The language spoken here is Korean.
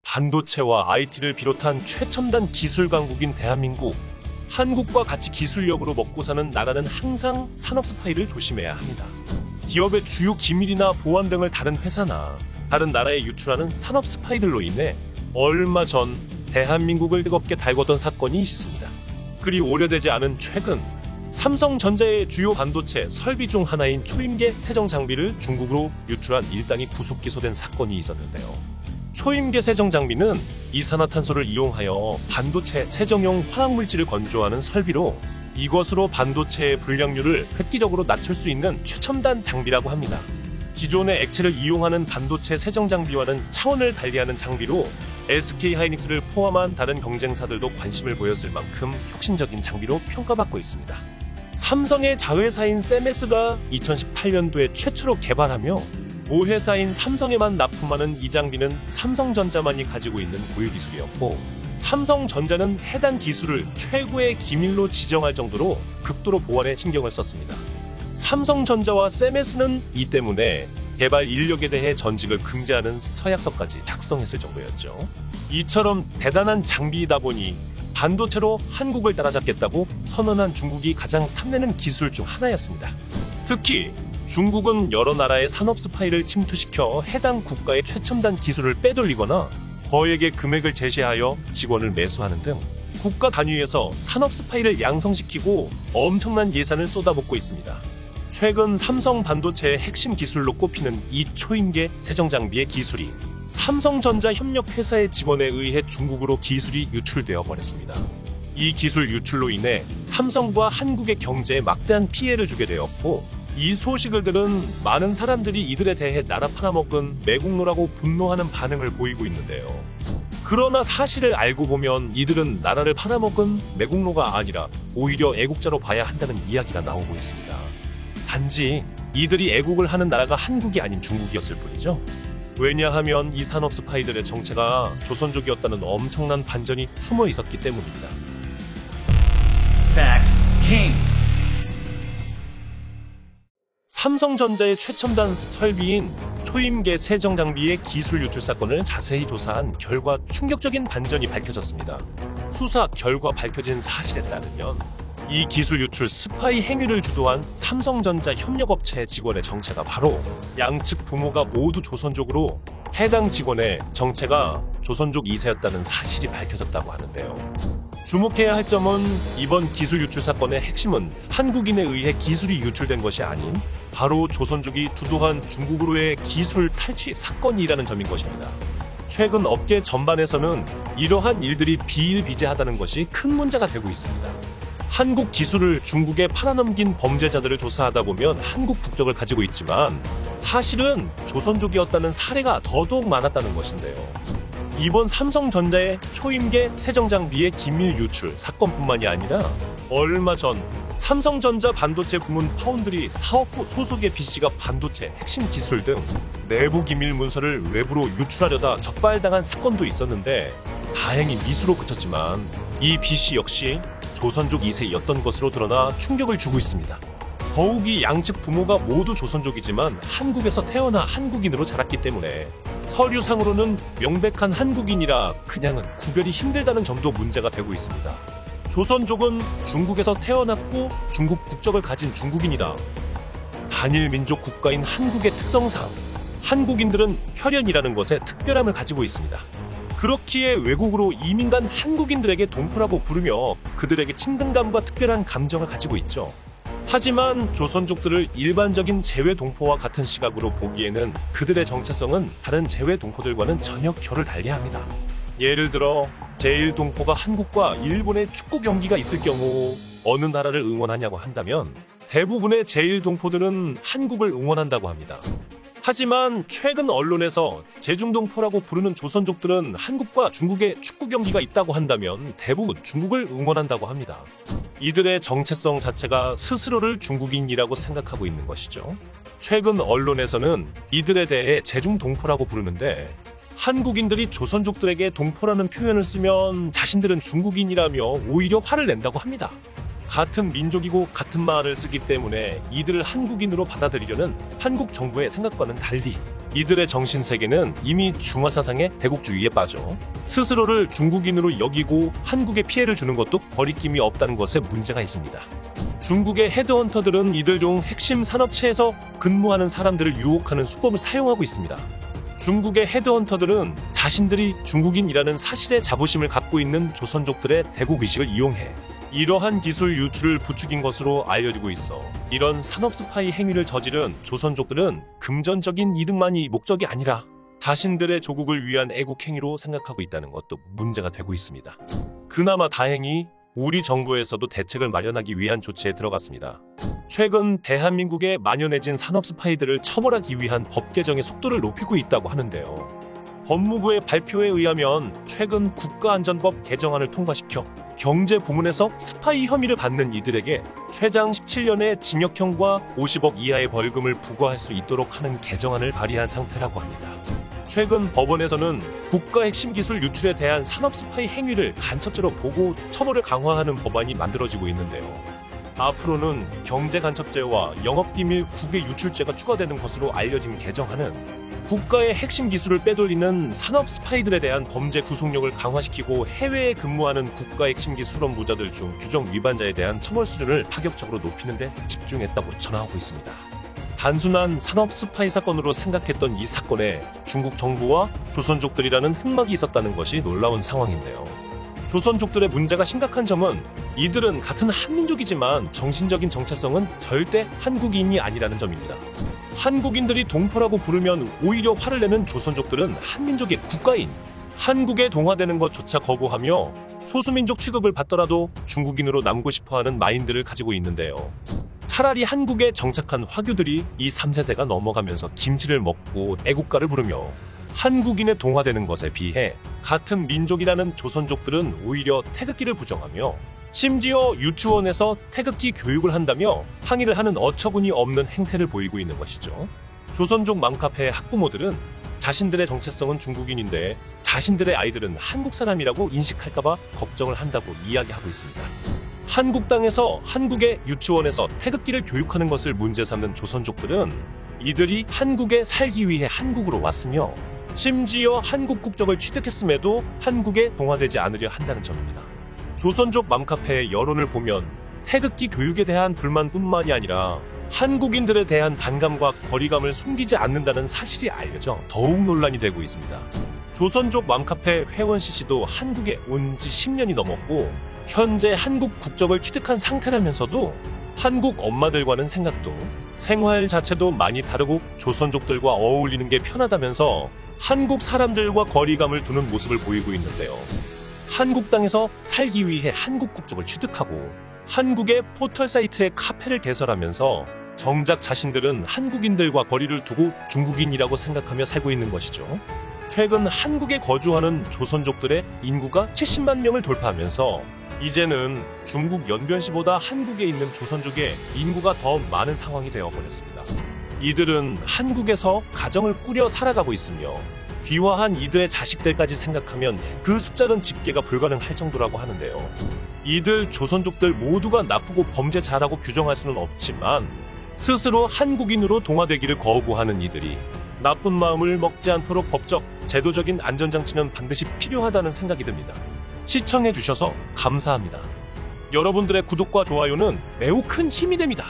반도체와 IT를 비롯한 최첨단 기술 강국인 대한민국. 한국과 같이 기술력으로 먹고 사는 나라는 항상 산업 스파이를 조심해야 합니다. 기업의 주요 기밀이나 보안 등을 다른 회사나 다른 나라에 유출하는 산업 스파이들로 인해 얼마 전 대한민국을 뜨겁게 달궜던 사건이 있었습니다. 그리 오래되지 않은 최근 삼성전자의 주요 반도체 설비 중 하나인 초임계 세정 장비를 중국으로 유출한 일당이 구속 기소된 사건이 있었는데요. 초임계 세정 장비는 이산화탄소를 이용하여 반도체 세정용 화학물질을 건조하는 설비로 이것으로 반도체의 불량률을 획기적으로 낮출 수 있는 최첨단 장비라고 합니다. 기존의 액체를 이용하는 반도체 세정 장비와는 차원을 달리하는 장비로 SK하이닉스를 포함한 다른 경쟁사들도 관심을 보였을 만큼 혁신적인 장비로 평가받고 있습니다. 삼성의 자회사인 셈에스가 2018년도에 최초로 개발하며 모회사인 삼성에만 납품하는 이 장비는 삼성전자만이 가지고 있는 고유 기술이었고, 삼성전자는 해당 기술을 최고의 기밀로 지정할 정도로 극도로 보안에 신경을 썼습니다. 삼성전자와 셈에스는 이 때문에 개발 인력에 대해 전직을 금지하는 서약서까지 작성했을 정도였죠. 이처럼 대단한 장비이다 보니 반도체로 한국을 따라잡겠다고 선언한 중국이 가장 탐내는 기술 중 하나였습니다. 특히 중국은 여러 나라의 산업 스파이를 침투시켜 해당 국가의 최첨단 기술을 빼돌리거나 거액의 금액을 제시하여 직원을 매수하는 등 국가 단위에서 산업 스파이를 양성시키고 엄청난 예산을 쏟아붓고 있습니다. 최근 삼성 반도체의 핵심 기술로 꼽히는 이 초임계 세정 장비의 기술이 삼성전자 협력 회사의 직원에 의해 중국으로 기술이 유출되어 버렸습니다. 이 기술 유출로 인해 삼성과 한국의 경제에 막대한 피해를 주게 되었고, 이 소식을 들은 많은 사람들이 이들에 대해 나라 팔아먹은 매국노라고 분노하는 반응을 보이고 있는데요. 그러나 사실을 알고 보면 이들은 나라를 팔아먹은 매국노가 아니라 오히려 애국자로 봐야 한다는 이야기가 나오고 있습니다. 단지 이들이 애국을 하는 나라가 한국이 아닌 중국이었을 뿐이죠. 왜냐하면 이 산업 스파이들의 정체가 조선족이었다는 엄청난 반전이 숨어 있었기 때문입니다. Fact King. 삼성전자의 최첨단 설비인 초임계 세정 장비의 기술 유출 사건을 자세히 조사한 결과 충격적인 반전이 밝혀졌습니다. 수사 결과 밝혀진 사실에 따르면 이 기술 유출 스파이 행위를 주도한 삼성전자 협력업체 직원의 정체가 바로 양측 부모가 모두 조선족으로 해당 직원의 정체가 조선족 2세였다는 사실이 밝혀졌다고 하는데요. 주목해야 할 점은 이번 기술 유출 사건의 핵심은 한국인에 의해 기술이 유출된 것이 아닌 바로 조선족이 주도한 중국으로의 기술 탈취 사건이라는 점인 것입니다. 최근 업계 전반에서는 이러한 일들이 비일비재하다는 것이 큰 문제가 되고 있습니다. 한국 기술을 중국에 팔아넘긴 범죄자들을 조사하다 보면 한국 국적을 가지고 있지만 사실은 조선족이었다는 사례가 더더욱 많았다는 것인데요. 이번 삼성전자의 초임계 세정 장비의 기밀 유출 사건뿐만이 아니라 얼마 전 삼성전자 반도체 부문 파운드리 사업부 소속의 B씨가 반도체 핵심 기술 등 내부 기밀 문서를 외부로 유출하려다 적발당한 사건도 있었는데, 다행히 미수로 그쳤지만 이 B씨 역시 조선족 2세였던 것으로 드러나 충격을 주고 있습니다. 더욱이 양측 부모가 모두 조선족이지만 한국에서 태어나 한국인으로 자랐기 때문에 서류상으로는 명백한 한국인이라 그냥은 구별이 힘들다는 점도 문제가 되고 있습니다. 조선족은 중국에서 태어났고 중국 국적을 가진 중국인이다. 단일 민족 국가인 한국의 특성상 한국인들은 혈연이라는 것에 특별함을 가지고 있습니다. 그렇기에 외국으로 이민 간 한국인들에게 동포라고 부르며 그들에게 친근감과 특별한 감정을 가지고 있죠. 하지만 조선족들을 일반적인 재외 동포와 같은 시각으로 보기에는 그들의 정체성은 다른 재외 동포들과는 전혀 결을 달리야 합니다. 예를 들어 제1동포가 한국과 일본의 축구 경기가 있을 경우 어느 나라를 응원하냐고 한다면 대부분의 제1동포들은 한국을 응원한다고 합니다. 하지만 최근 언론에서 제중동포라고 부르는 조선족들은 한국과 중국의 축구 경기가 있다고 한다면 대부분 중국을 응원한다고 합니다. 이들의 정체성 자체가 스스로를 중국인이라고 생각하고 있는 것이죠. 최근 언론에서는 이들에 대해 제중동포라고 부르는데, 한국인들이 조선족들에게 동포라는 표현을 쓰면 자신들은 중국인이라며 오히려 화를 낸다고 합니다. 같은 민족이고 같은 말을 쓰기 때문에 이들을 한국인으로 받아들이려는 한국 정부의 생각과는 달리 이들의 정신세계는 이미 중화사상의 대국주의에 빠져 스스로를 중국인으로 여기고 한국에 피해를 주는 것도 거리낌이 없다는 것에 문제가 있습니다. 중국의 헤드헌터들은 이들 중 핵심 산업체에서 근무하는 사람들을 유혹하는 수법을 사용하고 있습니다. 중국의 헤드헌터들은 자신들이 중국인이라는 사실의 자부심을 갖고 있는 조선족들의 대국의식을 이용해 이러한 기술 유출을 부추긴 것으로 알려지고 있어 이런 산업 스파이 행위를 저지른 조선족들은 금전적인 이득만이 목적이 아니라 자신들의 조국을 위한 애국 행위로 생각하고 있다는 것도 문제가 되고 있습니다. 그나마 다행히 우리 정부에서도 대책을 마련하기 위한 조치에 들어갔습니다. 최근 대한민국에 만연해진 산업 스파이들을 처벌하기 위한 법 개정의 속도를 높이고 있다고 하는데요. 법무부의 발표에 의하면 최근 국가안전법 개정안을 통과시켜 경제 부문에서 스파이 혐의를 받는 이들에게 최장 17년의 징역형과 50억 이하의 벌금을 부과할 수 있도록 하는 개정안을 발의한 상태라고 합니다. 최근 법원에서는 국가 핵심 기술 유출에 대한 산업 스파이 행위를 간접적으로 보고 처벌을 강화하는 법안이 만들어지고 있는데요. 앞으로는 경제간첩죄와 영업비밀 국외 유출죄가 추가되는 것으로 알려진 개정안은 국가의 핵심 기술을 빼돌리는 산업 스파이들에 대한 범죄 구속력을 강화시키고 해외에 근무하는 국가 핵심 기술 업무자들 중 규정 위반자에 대한 처벌 수준을 파격적으로 높이는 데 집중했다고 전하고 있습니다. 단순한 산업 스파이 사건으로 생각했던 이 사건에 중국 정부와 조선족들이라는 흑막이 있었다는 것이 놀라운 상황인데요. 조선족들의 문제가 심각한 점은 이들은 같은 한민족이지만 정신적인 정체성은 절대 한국인이 아니라는 점입니다. 한국인들이 동포라고 부르면 오히려 화를 내는 조선족들은 한민족의 국가인 한국에 동화되는 것조차 거부하며 소수민족 취급을 받더라도 중국인으로 남고 싶어하는 마인드를 가지고 있는데요. 차라리 한국에 정착한 화교들이 이 3세대가 넘어가면서 김치를 먹고 애국가를 부르며 한국인에 동화되는 것에 비해 같은 민족이라는 조선족들은 오히려 태극기를 부정하며 심지어 유치원에서 태극기 교육을 한다며 항의를 하는 어처구니 없는 행태를 보이고 있는 것이죠. 조선족 맘카페의 학부모들은 자신들의 정체성은 중국인인데 자신들의 아이들은 한국 사람이라고 인식할까봐 걱정을 한다고 이야기하고 있습니다. 한국 땅에서 한국의 유치원에서 태극기를 교육하는 것을 문제 삼는 조선족들은 이들이 한국에 살기 위해 한국으로 왔으며 심지어 한국 국적을 취득했음에도 한국에 동화되지 않으려 한다는 점입니다. 조선족 맘카페의 여론을 보면 태극기 교육에 대한 불만뿐만이 아니라 한국인들에 대한 반감과 거리감을 숨기지 않는다는 사실이 알려져 더욱 논란이 되고 있습니다. 조선족 맘카페 회원 씨도 한국에 온 지 10년이 넘었고 현재 한국 국적을 취득한 상태라면서도 한국 엄마들과는 생각도 생활 자체도 많이 다르고 조선족들과 어울리는 게 편하다면서 한국 사람들과 거리감을 두는 모습을 보이고 있는데요. 한국 땅에서 살기 위해 한국 국적을 취득하고 한국의 포털 사이트에 카페를 개설하면서 정작 자신들은 한국인들과 거리를 두고 중국인이라고 생각하며 살고 있는 것이죠. 최근 한국에 거주하는 조선족들의 인구가 70만 명을 돌파하면서 이제는 중국 연변시보다 한국에 있는 조선족의 인구가 더 많은 상황이 되어버렸습니다. 이들은 한국에서 가정을 꾸려 살아가고 있으며 귀화한 이들의 자식들까지 생각하면 그 숫자는 집계가 불가능할 정도라고 하는데요. 이들 조선족들 모두가 나쁘고 범죄 잘하고 규정할 수는 없지만 스스로 한국인으로 동화되기를 거부하는 이들이 나쁜 마음을 먹지 않도록 법적, 제도적인 안전장치는 반드시 필요하다는 생각이 듭니다. 시청해주셔서 감사합니다. 여러분들의 구독과 좋아요는 매우 큰 힘이 됩니다.